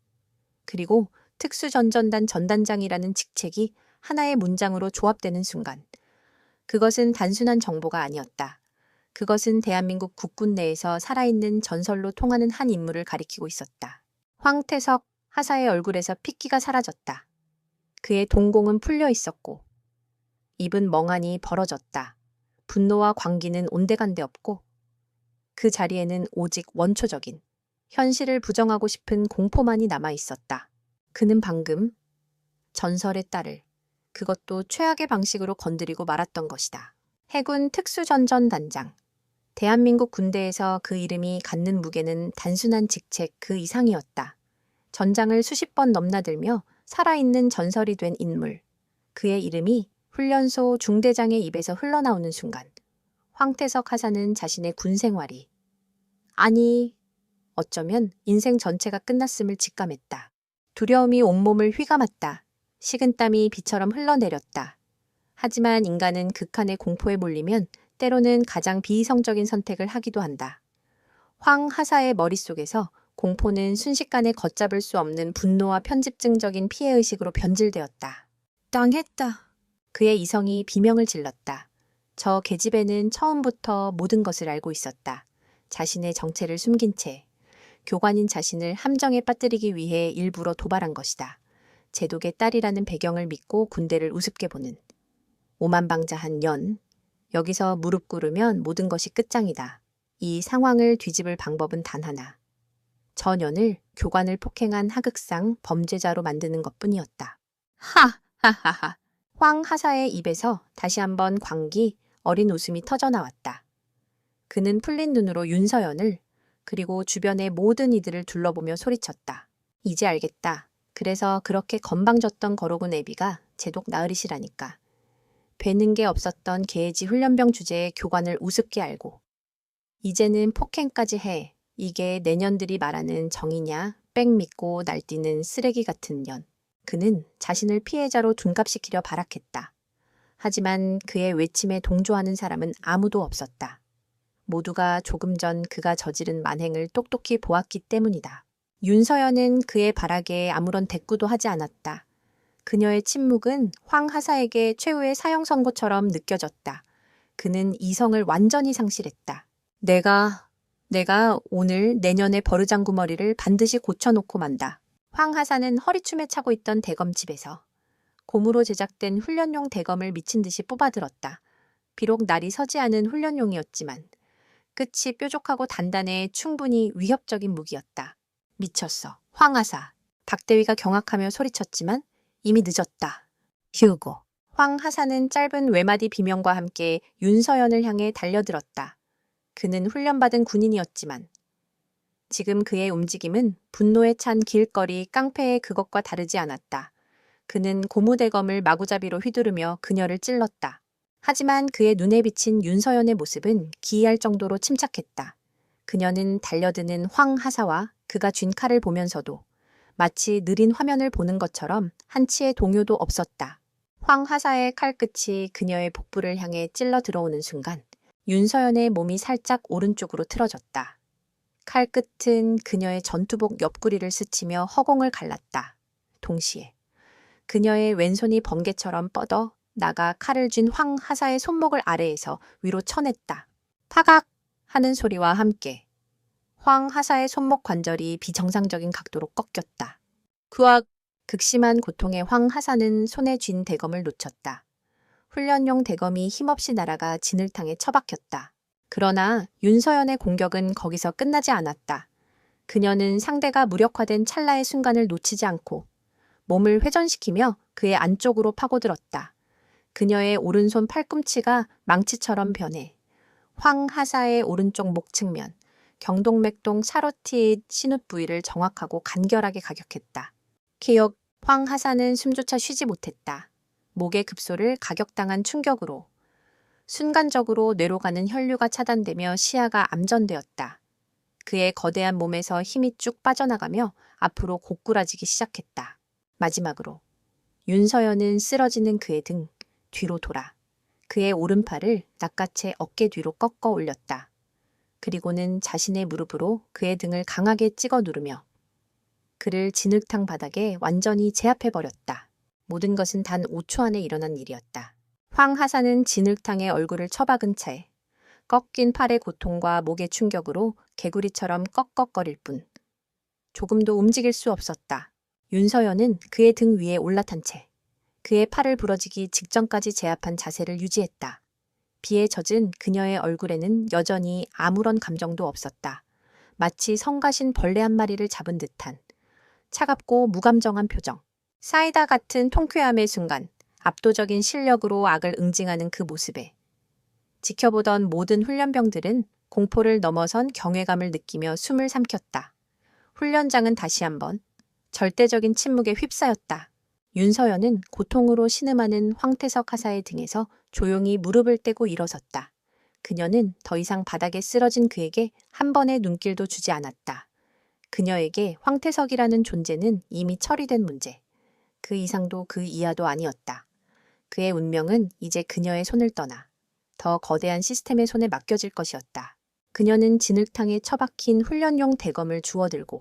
그리고 특수전전단 전단장이라는 직책이 하나의 문장으로 조합되는 순간 그것은 단순한 정보가 아니었다. 그것은 대한민국 국군 내에서 살아있는 전설로 통하는 한 인물을 가리키고 있었다. 황태석 하사의 얼굴에서 핏기가 사라졌다. 그의 동공은 풀려 있었고 입은 멍하니 벌어졌다. 분노와 광기는 온데간데 없고 그 자리에는 오직 원초적인 현실을 부정하고 싶은 공포만이 남아 있었다. 그는 방금 전설의 딸을 그것도 최악의 방식으로 건드리고 말았던 것이다. 해군 특수전전단장. 대한민국 군대에서 그 이름이 갖는 무게는 단순한 직책 그 이상이었다. 전장을 수십 번 넘나들며 살아있는 전설이 된 인물. 그의 이름이 훈련소 중대장의 입에서 흘러나오는 순간 황태석 하사는 자신의 군 생활이 아니 어쩌면 인생 전체가 끝났음을 직감했다. 두려움이 온몸을 휘감았다. 식은땀이 비처럼 흘러내렸다. 하지만 인간은 극한의 공포에 몰리면 때로는 가장 비이성적인 선택을 하기도 한다. 황 하사의 머릿속에서 공포는 순식간에 걷잡을 수 없는 분노와 편집증적인 피해의식으로 변질되었다. 당했다. 그의 이성이 비명을 질렀다. 저 계집애는 처음부터 모든 것을 알고 있었다. 자신의 정체를 숨긴 채 교관인 자신을 함정에 빠뜨리기 위해 일부러 도발한 것이다. 제독의 딸이라는 배경을 믿고 군대를 우습게 보는 오만방자한 년. 여기서 무릎 꿇으면 모든 것이 끝장이다. 이 상황을 뒤집을 방법은 단 하나. 저 년을 교관을 폭행한 하극상 범죄자로 만드는 것뿐이었다. 하하하하. 황 하사의 입에서 다시 한번 광기, 어린 웃음이 터져나왔다. 그는 풀린 눈으로 윤서연을 그리고 주변의 모든 이들을 둘러보며 소리쳤다. 이제 알겠다. 그래서 그렇게 건방졌던 거로군 애비가 제독 나으리시라니까. 되는 게 없었던 계지 훈련병 주제에 교관을 우습게 알고 이제는 폭행까지 해. 이게 내년들이 말하는 정이냐? 빽 믿고 날뛰는 쓰레기 같은 년. 그는 자신을 피해자로 둔갑시키려 발악했다. 하지만 그의 외침에 동조하는 사람은 아무도 없었다. 모두가 조금 전 그가 저지른 만행을 똑똑히 보았기 때문이다. 윤서연은 그의 발악에 아무런 대꾸도 하지 않았다. 그녀의 침묵은 황 하사에게 최후의 사형 선고처럼 느껴졌다. 그는 이성을 완전히 상실했다. 내가 오늘 내년의 버르장구머리를 반드시 고쳐놓고 만다. 황 하사는 허리춤에 차고 있던 대검집에서 고무로 제작된 훈련용 대검을 미친 듯이 뽑아들었다. 비록 날이 서지 않은 훈련용이었지만 끝이 뾰족하고 단단해 충분히 위협적인 무기였다. 미쳤어. 황 하사. 박대위가 경악하며 소리쳤지만 이미 늦었다. 휴고. 황 하사는 짧은 외마디 비명과 함께 윤서연을 향해 달려들었다. 그는 훈련받은 군인이었지만 지금 그의 움직임은 분노에 찬 길거리 깡패의 그것과 다르지 않았다. 그는 고무대검을 마구잡이로 휘두르며 그녀를 찔렀다. 하지만 그의 눈에 비친 윤서연의 모습은 기이할 정도로 침착했다. 그녀는 달려드는 황 하사와 그가 쥔 칼을 보면서도 마치 느린 화면을 보는 것처럼 한치의 동요도 없었다. 황 하사의 칼끝이 그녀의 복부를 향해 찔러 들어오는 순간 윤서연의 몸이 살짝 오른쪽으로 틀어졌다. 칼끝은 그녀의 전투복 옆구리를 스치며 허공을 갈랐다. 동시에 그녀의 왼손이 번개처럼 뻗어 나가 칼을 쥔 황 하사의 손목을 아래에서 위로 쳐냈다. 파각! 하는 소리와 함께 황 하사의 손목 관절이 비정상적인 각도로 꺾였다. 그악! 극심한 고통에 황 하사는 손에 쥔 대검을 놓쳤다. 훈련용 대검이 힘없이 날아가 진흙탕에 처박혔다. 그러나 윤서연의 공격은 거기서 끝나지 않았다. 그녀는 상대가 무력화된 찰나의 순간을 놓치지 않고 몸을 회전시키며 그의 안쪽으로 파고들었다. 그녀의 오른손 팔꿈치가 망치처럼 변해 황 하사의 오른쪽 목 측면, 경동맥동 차로티의 신웃 부위를 정확하고 간결하게 가격했다. 기억, 황 하사는 숨조차 쉬지 못했다. 목의 급소를 가격당한 충격으로 순간적으로 뇌로 가는 혈류가 차단되며 시야가 암전되었다. 그의 거대한 몸에서 힘이 쭉 빠져나가며 앞으로 고꾸라지기 시작했다. 마지막으로 윤서연은 쓰러지는 그의 등 뒤로 돌아 그의 오른팔을 낚아채 어깨 뒤로 꺾어 올렸다. 그리고는 자신의 무릎으로 그의 등을 강하게 찍어 누르며 그를 진흙탕 바닥에 완전히 제압해버렸다. 모든 것은 단 5초 안에 일어난 일이었다. 황 하사는 진흙탕에 얼굴을 처박은 채 꺾인 팔의 고통과 목의 충격으로 개구리처럼 꺽꺽거릴 뿐 조금도 움직일 수 없었다. 윤서연은 그의 등 위에 올라탄 채 그의 팔을 부러지기 직전까지 제압한 자세를 유지했다. 비에 젖은 그녀의 얼굴에는 여전히 아무런 감정도 없었다. 마치 성가신 벌레 한 마리를 잡은 듯한 차갑고 무감정한 표정. 사이다 같은 통쾌함의 순간 압도적인 실력으로 악을 응징하는 그 모습에 지켜보던 모든 훈련병들은 공포를 넘어선 경외감을 느끼며 숨을 삼켰다. 훈련장은 다시 한번 절대적인 침묵에 휩싸였다. 윤서연은 고통으로 신음하는 황태석 하사의 등에서 조용히 무릎을 떼고 일어섰다. 그녀는 더 이상 바닥에 쓰러진 그에게 한 번의 눈길도 주지 않았다. 그녀에게 황태석이라는 존재는 이미 처리된 문제. 그 이상도 그 이하도 아니었다. 그의 운명은 이제 그녀의 손을 떠나 더 거대한 시스템의 손에 맡겨질 것이었다. 그녀는 진흙탕에 처박힌 훈련용 대검을 주워들고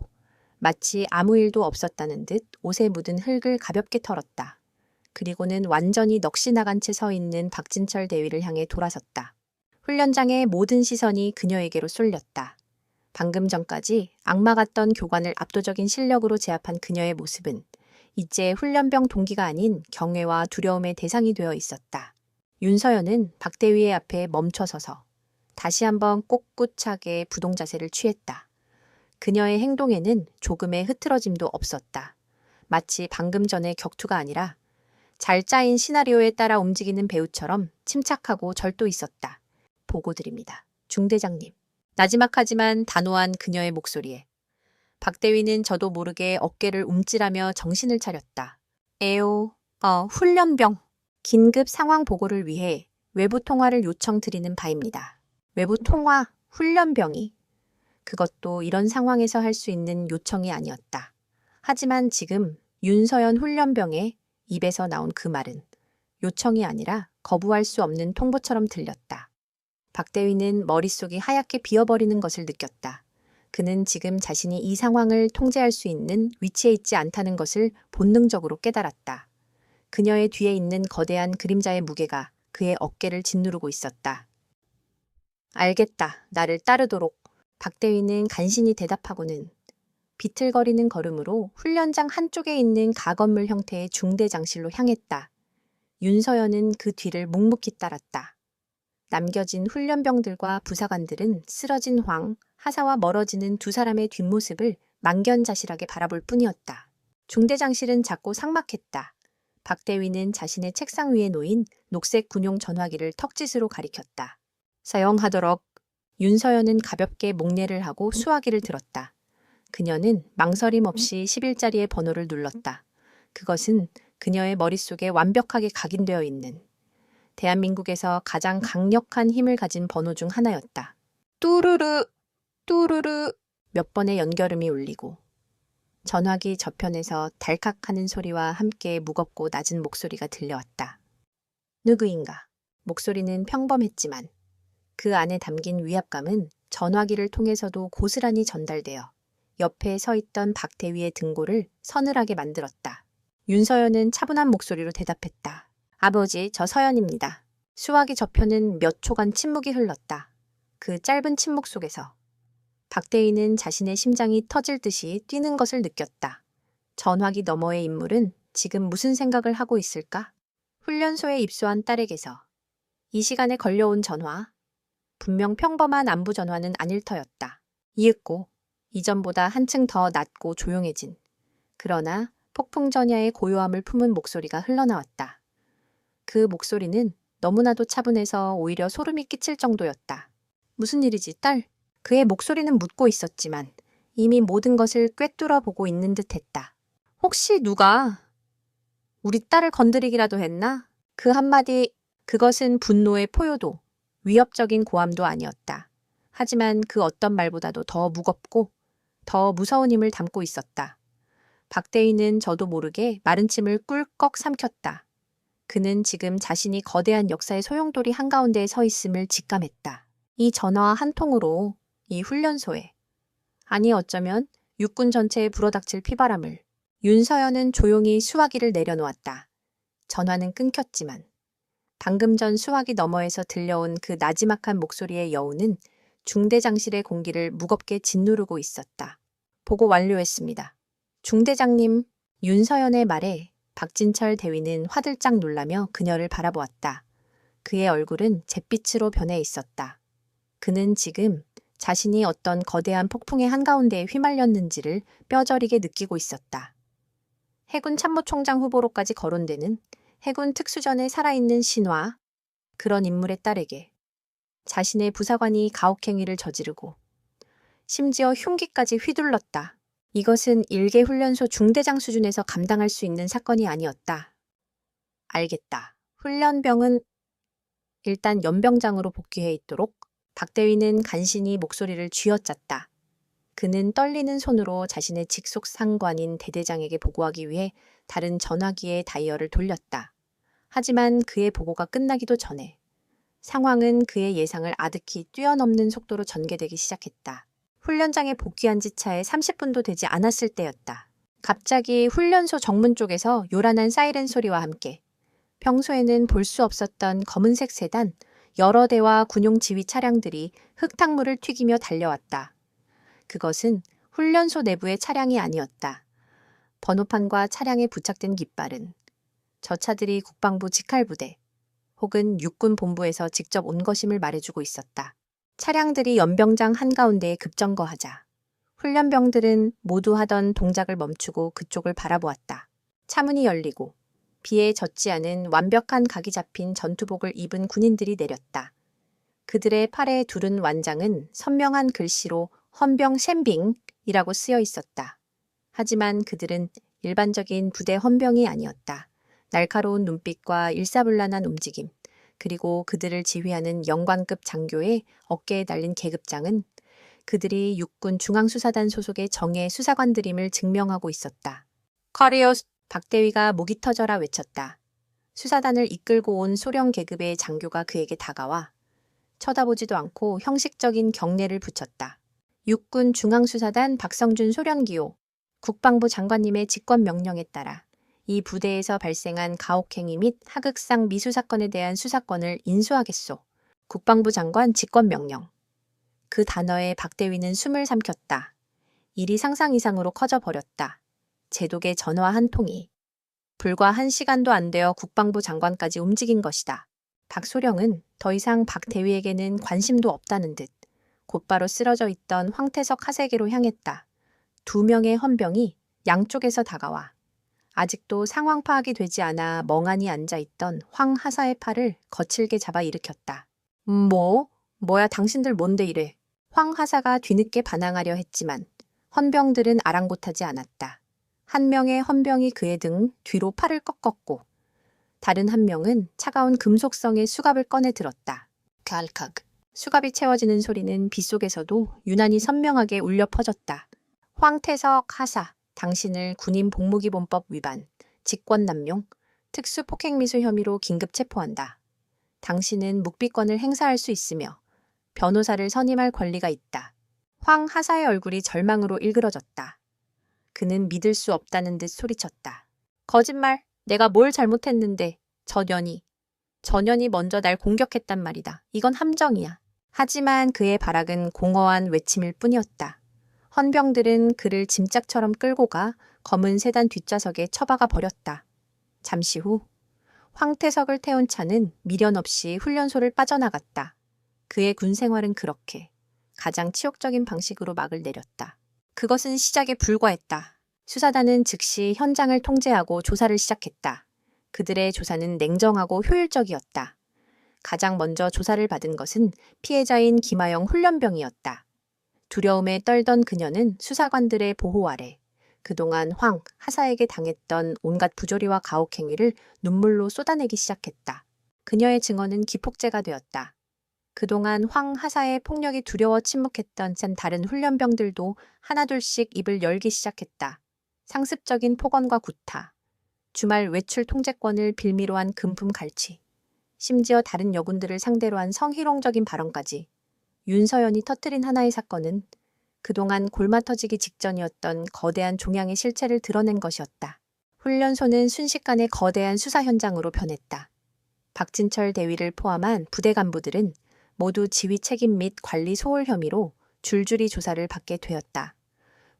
마치 아무 일도 없었다는 듯 옷에 묻은 흙을 가볍게 털었다. 그리고는 완전히 넋이 나간 채 서 있는 박진철 대위를 향해 돌아섰다. 훈련장의 모든 시선이 그녀에게로 쏠렸다. 방금 전까지 악마 같던 교관을 압도적인 실력으로 제압한 그녀의 모습은 이제 훈련병 동기가 아닌 경외와 두려움의 대상이 되어 있었다. 윤서연은 박대위의 앞에 멈춰서서 다시 한번 꼿꼿하게 부동 자세를 취했다. 그녀의 행동에는 조금의 흐트러짐도 없었다. 마치 방금 전의 격투가 아니라 잘 짜인 시나리오에 따라 움직이는 배우처럼 침착하고 절도 있었다. 보고드립니다. 중대장님. 나지막하지만 단호한 그녀의 목소리에 박대위는 저도 모르게 어깨를 움찔하며 정신을 차렸다. 에오, 훈련병. 긴급 상황 보고를 위해 외부 통화를 요청드리는 바입니다. 외부 통화, 훈련병이. 그것도 이런 상황에서 할 수 있는 요청이 아니었다. 하지만 지금 윤서연 훈련병의 입에서 나온 그 말은 요청이 아니라 거부할 수 없는 통보처럼 들렸다. 박대위는 머릿속이 하얗게 비어버리는 것을 느꼈다. 그는 지금 자신이 이 상황을 통제할 수 있는 위치에 있지 않다는 것을 본능적으로 깨달았다. 그녀의 뒤에 있는 거대한 그림자의 무게가 그의 어깨를 짓누르고 있었다. 알겠다. 나를 따르도록. 박대위는 간신히 대답하고는 비틀거리는 걸음으로 훈련장 한쪽에 있는 가건물 형태의 중대장실로 향했다. 윤서연은 그 뒤를 묵묵히 따랐다. 남겨진 훈련병들과 부사관들은 쓰러진 황, 하사와 멀어지는 두 사람의 뒷모습을 망견자실하게 바라볼 뿐이었다. 중대장실은 작고 삭막했다. 박대위는 자신의 책상 위에 놓인 녹색 군용 전화기를 턱짓으로 가리켰다. 사용하도록. 윤서연은 가볍게 목례를 하고 수화기를 들었다. 그녀는 망설임 없이 10일짜리의 번호를 눌렀다. 그것은 그녀의 머릿속에 완벽하게 각인되어 있는 대한민국에서 가장 강력한 힘을 가진 번호 중 하나였다. 뚜루르, 뚜루르 몇 번의 연결음이 울리고 전화기 저편에서 달칵하는 소리와 함께 무겁고 낮은 목소리가 들려왔다. 누구인가? 목소리는 평범했지만 그 안에 담긴 위압감은 전화기를 통해서도 고스란히 전달되어 옆에 서 있던 박대위의 등골을 서늘하게 만들었다. 윤서연은 차분한 목소리로 대답했다. 아버지, 저 서연입니다. 수화기 저편은 몇 초간 침묵이 흘렀다. 그 짧은 침묵 속에서 박대위는 자신의 심장이 터질 듯이 뛰는 것을 느꼈다. 전화기 너머의 인물은 지금 무슨 생각을 하고 있을까? 훈련소에 입소한 딸에게서 이 시간에 걸려온 전화. 분명 평범한 안부 전화는 아닐 터였다. 이윽고 이전보다 한층 더 낮고 조용해진 그러나 폭풍전야의 고요함을 품은 목소리가 흘러나왔다. 그 목소리는 너무나도 차분해서 오히려 소름이 끼칠 정도였다. 무슨 일이지, 딸? 그의 목소리는 묻고 있었지만 이미 모든 것을 꿰뚫어 보고 있는 듯했다. 혹시 누가 우리 딸을 건드리기라도 했나? 그 한마디, 그것은 분노의 포효도, 위협적인 고함도 아니었다. 하지만 그 어떤 말보다도 더 무겁고 더 무서운 힘을 담고 있었다. 박대위는 저도 모르게 마른 침을 꿀꺽 삼켰다. 그는 지금 자신이 거대한 역사의 소용돌이 한가운데에 서 있음을 직감했다. 이 전화 한 통으로 이 훈련소에, 아니 어쩌면 육군 전체에 불어닥칠 피바람을 윤서연은 조용히 수화기를 내려놓았다. 전화는 끊겼지만 방금 전 수화기 너머에서 들려온 그 나지막한 목소리의 여우는 중대장실의 공기를 무겁게 짓누르고 있었다. 보고 완료했습니다. 중대장님, 윤서연의 말에 박진철 대위는 화들짝 놀라며 그녀를 바라보았다. 그의 얼굴은 잿빛으로 변해 있었다. 그는 지금 자신이 어떤 거대한 폭풍의 한가운데에 휘말렸는지를 뼈저리게 느끼고 있었다. 해군 참모총장 후보로까지 거론되는 해군 특수전에 살아있는 신화, 그런 인물의 딸에게 자신의 부사관이 가혹행위를 저지르고 심지어 흉기까지 휘둘렀다. 이것은 일개 훈련소 중대장 수준에서 감당할 수 있는 사건이 아니었다. 알겠다. 훈련병은 일단 연병장으로 복귀해 있도록. 박대위는 간신히 목소리를 쥐어짰다. 그는 떨리는 손으로 자신의 직속 상관인 대대장에게 보고하기 위해 다른 전화기의 다이얼을 돌렸다. 하지만 그의 보고가 끝나기도 전에 상황은 그의 예상을 아득히 뛰어넘는 속도로 전개되기 시작했다. 훈련장에 복귀한 지 차에 30분도 되지 않았을 때였다. 갑자기 훈련소 정문 쪽에서 요란한 사이렌 소리와 함께 평소에는 볼 수 없었던 검은색 세단 여러 대와 군용 지휘 차량들이 흙탕물을 튀기며 달려왔다. 그것은 훈련소 내부의 차량이 아니었다. 번호판과 차량에 부착된 깃발은 저 차들이 국방부 직할부대 혹은 육군 본부에서 직접 온 것임을 말해주고 있었다. 차량들이 연병장 한가운데에 급정거하자 훈련병들은 모두 하던 동작을 멈추고 그쪽을 바라보았다. 차문이 열리고 비에 젖지 않은 완벽한 각이 잡힌 전투복을 입은 군인들이 내렸다. 그들의 팔에 두른 완장은 선명한 글씨로 헌병 셴빙이라고 쓰여 있었다. 하지만 그들은 일반적인 부대 헌병이 아니었다. 날카로운 눈빛과 일사불란한 움직임, 그리고 그들을 지휘하는 영관급 장교의 어깨에 달린 계급장은 그들이 육군 중앙수사단 소속의 정예 수사관들임을 증명하고 있었다. 커리어스! 박대위가 목이 터져라 외쳤다. 수사단을 이끌고 온 소령 계급의 장교가 그에게 다가와 쳐다보지도 않고 형식적인 경례를 붙였다. 육군 중앙수사단 박성준 소령기호, 국방부 장관님의 직권 명령에 따라 이 부대에서 발생한 가혹행위 및 하극상 미수 사건에 대한 수사권을 인수하겠소. 국방부 장관 직권 명령. 그 단어에 박대위는 숨을 삼켰다. 일이 상상 이상으로 커져버렸다. 제독의 전화 한 통이 불과 1시간도 안 되어 국방부 장관까지 움직인 것이다. 박소령은 더 이상 박대위에게는 관심도 없다는 듯 곧바로 쓰러져 있던 황태석 하세계로 향했다. 2명의 헌병이 양쪽에서 다가와 아직도 상황 파악이 되지 않아 멍하니 앉아있던 황 하사의 팔을 거칠게 잡아 일으켰다. 뭐야 당신들 뭔데 이래. 황 하사가 뒤늦게 반항하려 했지만 헌병들은 아랑곳하지 않았다. 한 명의 헌병이 그의 등 뒤로 팔을 꺾었고 다른 한 명은 차가운 금속성의 수갑을 꺼내 들었다. 칼칵. 수갑이 채워지는 소리는 빗속에서도 유난히 선명하게 울려 퍼졌다. 황태석 하사, 당신을 군인 복무기본법 위반, 직권남용, 특수폭행미수 혐의로 긴급 체포한다. 당신은 묵비권을 행사할 수 있으며 변호사를 선임할 권리가 있다. 황 하사의 얼굴이 절망으로 일그러졌다. 그는 믿을 수 없다는 듯 소리쳤다. 거짓말! 내가 뭘 잘못했는데 전현이 먼저 날 공격했단 말이다. 이건 함정이야. 하지만 그의 발악은 공허한 외침일 뿐이었다. 헌병들은 그를 짐짝처럼 끌고 가 검은 세단 뒷좌석에 처박아 버렸다. 잠시 후 황태석을 태운 차는 미련 없이 훈련소를 빠져나갔다. 그의 군 생활은 그렇게 가장 치욕적인 방식으로 막을 내렸다. 그것은 시작에 불과했다. 수사단은 즉시 현장을 통제하고 조사를 시작했다. 그들의 조사는 냉정하고 효율적이었다. 가장 먼저 조사를 받은 것은 피해자인 김하영 훈련병이었다. 두려움에 떨던 그녀는 수사관들의 보호 아래 그동안 황, 하사에게 당했던 온갖 부조리와 가혹행위를 눈물로 쏟아내기 시작했다. 그녀의 증언은 기폭제가 되었다. 그동안 황, 하사의 폭력이 두려워 침묵했던 다른 훈련병들도 하나둘씩 입을 열기 시작했다. 상습적인 폭언과 구타, 주말 외출 통제권을 빌미로 한 금품 갈취, 심지어 다른 여군들을 상대로 한 성희롱적인 발언까지. 윤서연이 터뜨린 하나의 사건은 그동안 골마 터지기 직전이었던 거대한 종양의 실체를 드러낸 것이었다. 훈련소는 순식간에 거대한 수사 현장으로 변했다. 박진철 대위를 포함한 부대 간부들은 모두 지휘 책임 및 관리 소홀 혐의로 줄줄이 조사를 받게 되었다.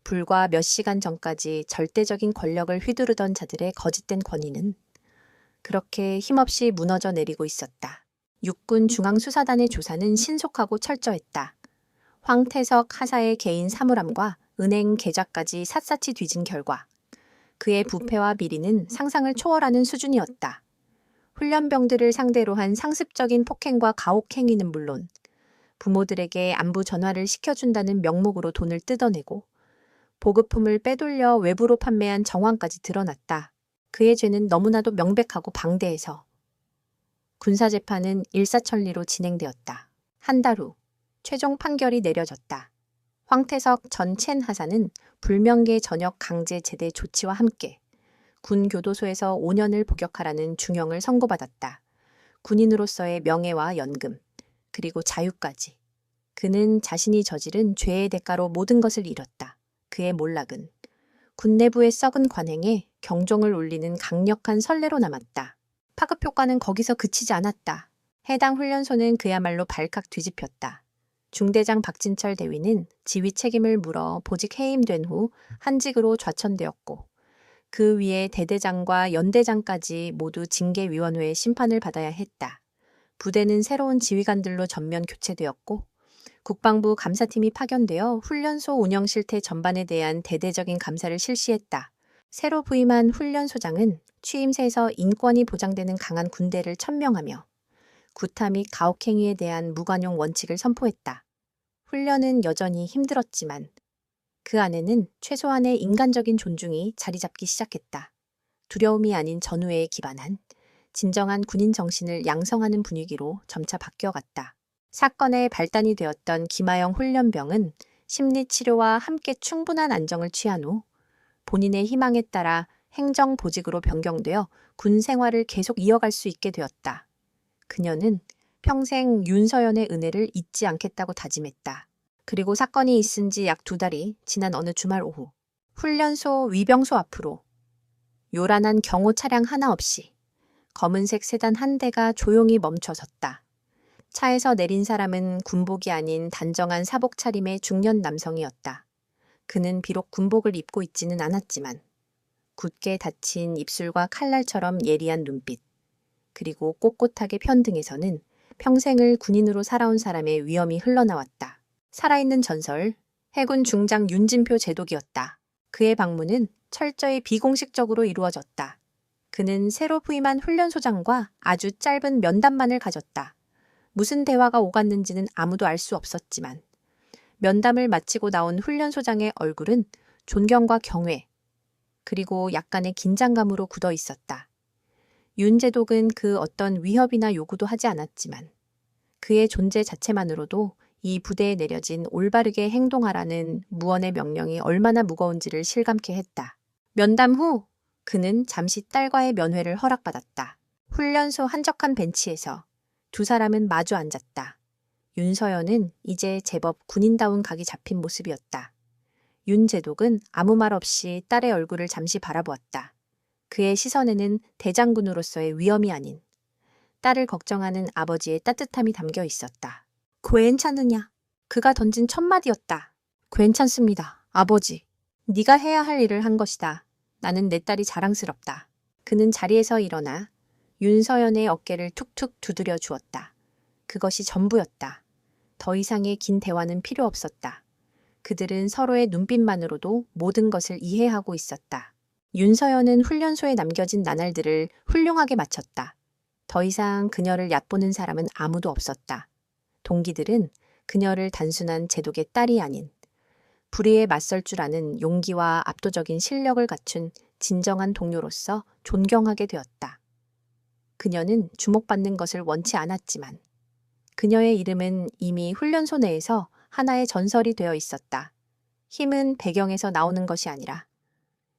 불과 몇 시간 전까지 절대적인 권력을 휘두르던 자들의 거짓된 권위는 그렇게 힘없이 무너져 내리고 있었다. 육군 중앙수사단의 조사는 신속하고 철저했다. 황태석 하사의 개인 사물함과 은행 계좌까지 샅샅이 뒤진 결과 그의 부패와 비리는 상상을 초월하는 수준이었다. 훈련병들을 상대로 한 상습적인 폭행과 가혹행위는 물론 부모들에게 안부 전화를 시켜준다는 명목으로 돈을 뜯어내고 보급품을 빼돌려 외부로 판매한 정황까지 드러났다. 그의 죄는 너무나도 명백하고 방대해서 군사재판은 일사천리로 진행되었다. 한 달 후 최종 판결이 내려졌다. 황태석 전 첸 하사는 불명예 전역 강제 제대 조치와 함께 군 교도소에서 5년을 복역하라는 중형을 선고받았다. 군인으로서의 명예와 연금, 그리고 자유까지. 그는 자신이 저지른 죄의 대가로 모든 것을 잃었다. 그의 몰락은 군 내부의 썩은 관행에 경종을 울리는 강력한 선례로 남았다. 파급 효과는 거기서 그치지 않았다. 해당 훈련소는 그야말로 발칵 뒤집혔다. 중대장 박진철 대위는 지휘 책임을 물어 보직 해임된 후 한직으로 좌천되었고 그 위에 대대장과 연대장까지 모두 징계위원회의 심판을 받아야 했다. 부대는 새로운 지휘관들로 전면 교체되었고 국방부 감사팀이 파견되어 훈련소 운영 실태 전반에 대한 대대적인 감사를 실시했다. 새로 부임한 훈련소장은 취임새에서 인권이 보장되는 강한 군대를 천명하며 구타 및 가혹행위에 대한 무관용 원칙을 선포했다. 훈련은 여전히 힘들었지만 그 안에는 최소한의 인간적인 존중이 자리 잡기 시작했다. 두려움이 아닌 전우애에 기반한 진정한 군인 정신을 양성하는 분위기로 점차 바뀌어갔다. 사건의 발단이 되었던 김하영 훈련병은 심리치료와 함께 충분한 안정을 취한 후 본인의 희망에 따라 행정보직으로 변경되어 군 생활을 계속 이어갈 수 있게 되었다. 그녀는 평생 윤서연의 은혜를 잊지 않겠다고 다짐했다. 그리고 사건이 있은 지 약 2달이 지난 어느 주말 오후 훈련소 위병소 앞으로 요란한 경호 차량 하나 없이 검은색 세단 한 대가 조용히 멈춰섰다. 차에서 내린 사람은 군복이 아닌 단정한 사복 차림의 중년 남성이었다. 그는 비록 군복을 입고 있지는 않았지만 굳게 닫힌 입술과 칼날처럼 예리한 눈빛, 그리고 꼿꼿하게 편 등에서는 평생을 군인으로 살아온 사람의 위엄이 흘러나왔다. 살아있는 전설, 해군 중장 윤진표 제독이었다. 그의 방문은 철저히 비공식적으로 이루어졌다. 그는 새로 부임한 훈련소장과 아주 짧은 면담만을 가졌다. 무슨 대화가 오갔는지는 아무도 알 수 없었지만 면담을 마치고 나온 훈련소장의 얼굴은 존경과 경외, 그리고 약간의 긴장감으로 굳어 있었다. 윤제독은 그 어떤 위협이나 요구도 하지 않았지만 그의 존재 자체만으로도 이 부대에 내려진 올바르게 행동하라는 무언의 명령이 얼마나 무거운지를 실감케 했다. 면담 후 그는 잠시 딸과의 면회를 허락받았다. 훈련소 한적한 벤치에서 두 사람은 마주 앉았다. 윤서연은 이제 제법 군인다운 각이 잡힌 모습이었다. 윤제독은 아무 말 없이 딸의 얼굴을 잠시 바라보았다. 그의 시선에는 대장군으로서의 위엄이 아닌 딸을 걱정하는 아버지의 따뜻함이 담겨 있었다. 괜찮으냐? 그가 던진 첫 마디였다. 괜찮습니다, 아버지. 네가 해야 할 일을 한 것이다. 나는 내 딸이 자랑스럽다. 그는 자리에서 일어나 윤서연의 어깨를 툭툭 두드려 주었다. 그것이 전부였다. 더 이상의 긴 대화는 필요 없었다. 그들은 서로의 눈빛만으로도 모든 것을 이해하고 있었다. 윤서연은 훈련소에 남겨진 나날들을 훌륭하게 마쳤다. 더 이상 그녀를 얕보는 사람은 아무도 없었다. 동기들은 그녀를 단순한 제독의 딸이 아닌 불의에 맞설 줄 아는 용기와 압도적인 실력을 갖춘 진정한 동료로서 존경하게 되었다. 그녀는 주목받는 것을 원치 않았지만 그녀의 이름은 이미 훈련소 내에서 하나의 전설이 되어 있었다. 힘은 배경에서 나오는 것이 아니라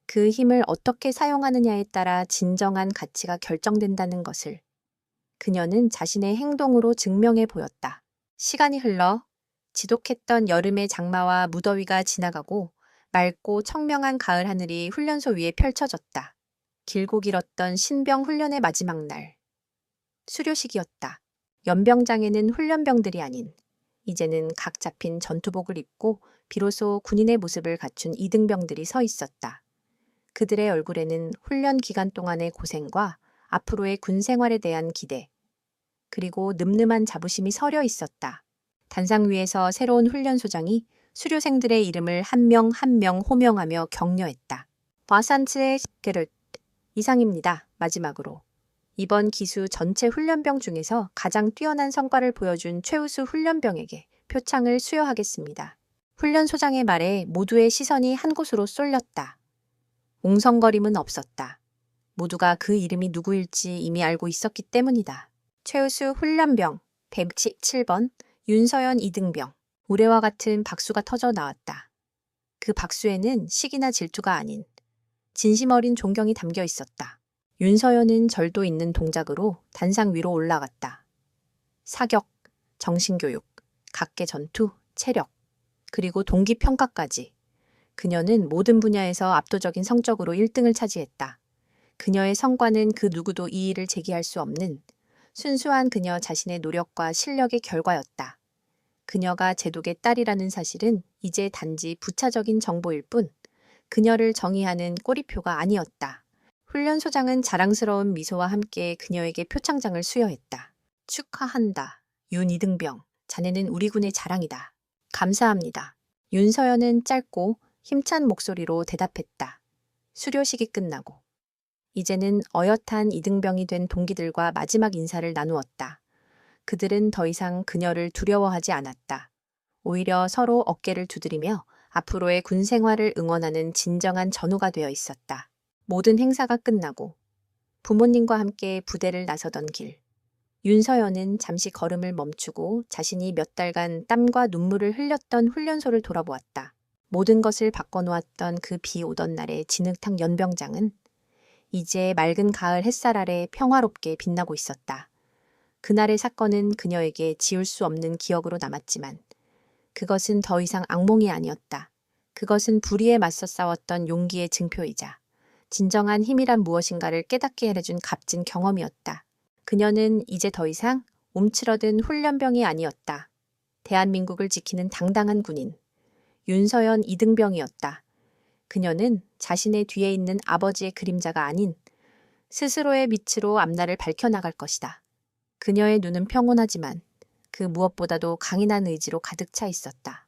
그 힘을 어떻게 사용하느냐에 따라 진정한 가치가 결정된다는 것을 그녀는 자신의 행동으로 증명해 보였다. 시간이 흘러 지독했던 여름의 장마와 무더위가 지나가고 맑고 청명한 가을 하늘이 훈련소 위에 펼쳐졌다. 길고 길었던 신병 훈련의 마지막 날. 수료식이었다. 연병장에는 훈련병들이 아닌 이제는 각 잡힌 전투복을 입고 비로소 군인의 모습을 갖춘 이등병들이 서 있었다. 그들의 얼굴에는 훈련 기간 동안의 고생과 앞으로의 군 생활에 대한 기대, 그리고 늠름한 자부심이 서려 있었다. 단상 위에서 새로운 훈련소장이 수료생들의 이름을 한 명 한 명 호명하며 격려했다. 바산츠의 게르 이상입니다. 마지막으로. 이번 기수 전체 훈련병 중에서 가장 뛰어난 성과를 보여준 최우수 훈련병에게 표창을 수여하겠습니다. 훈련소장의 말에 모두의 시선이 한 곳으로 쏠렸다. 웅성거림은 없었다. 모두가 그 이름이 누구일지 이미 알고 있었기 때문이다. 최우수 훈련병 117번 윤서연 이등병. 우레와 같은 박수가 터져 나왔다. 그 박수에는 시기나 질투가 아닌 진심 어린 존경이 담겨 있었다. 윤서연은 절도 있는 동작으로 단상 위로 올라갔다. 사격, 정신교육, 각계 전투, 체력, 그리고 동기평가까지. 그녀는 모든 분야에서 압도적인 성적으로 1등을 차지했다. 그녀의 성과는 그 누구도 이의를 제기할 수 없는 순수한 그녀 자신의 노력과 실력의 결과였다. 그녀가 제독의 딸이라는 사실은 이제 단지 부차적인 정보일 뿐 그녀를 정의하는 꼬리표가 아니었다. 훈련소장은 자랑스러운 미소와 함께 그녀에게 표창장을 수여했다. 축하한다. 윤 이등병. 자네는 우리 군의 자랑이다. 감사합니다. 윤서연은 짧고 힘찬 목소리로 대답했다. 수료식이 끝나고 이제는 어엿한 이등병이 된 동기들과 마지막 인사를 나누었다. 그들은 더 이상 그녀를 두려워하지 않았다. 오히려 서로 어깨를 두드리며 앞으로의 군 생활을 응원하는 진정한 전우가 되어 있었다. 모든 행사가 끝나고 부모님과 함께 부대를 나서던 길. 윤서연은 잠시 걸음을 멈추고 자신이 몇 달간 땀과 눈물을 흘렸던 훈련소를 돌아보았다. 모든 것을 바꿔놓았던 그 비 오던 날의 진흙탕 연병장은 이제 맑은 가을 햇살 아래 평화롭게 빛나고 있었다. 그날의 사건은 그녀에게 지울 수 없는 기억으로 남았지만 그것은 더 이상 악몽이 아니었다. 그것은 불의에 맞서 싸웠던 용기의 증표이자 진정한 힘이란 무엇인가를 깨닫게 해준 값진 경험이었다. 그녀는 이제 더 이상 움츠러든 훈련병이 아니었다. 대한민국을 지키는 당당한 군인, 윤서연 이등병이었다. 그녀는 자신의 뒤에 있는 아버지의 그림자가 아닌 스스로의 빛으로 앞날을 밝혀나갈 것이다. 그녀의 눈은 평온하지만 그 무엇보다도 강인한 의지로 가득 차 있었다.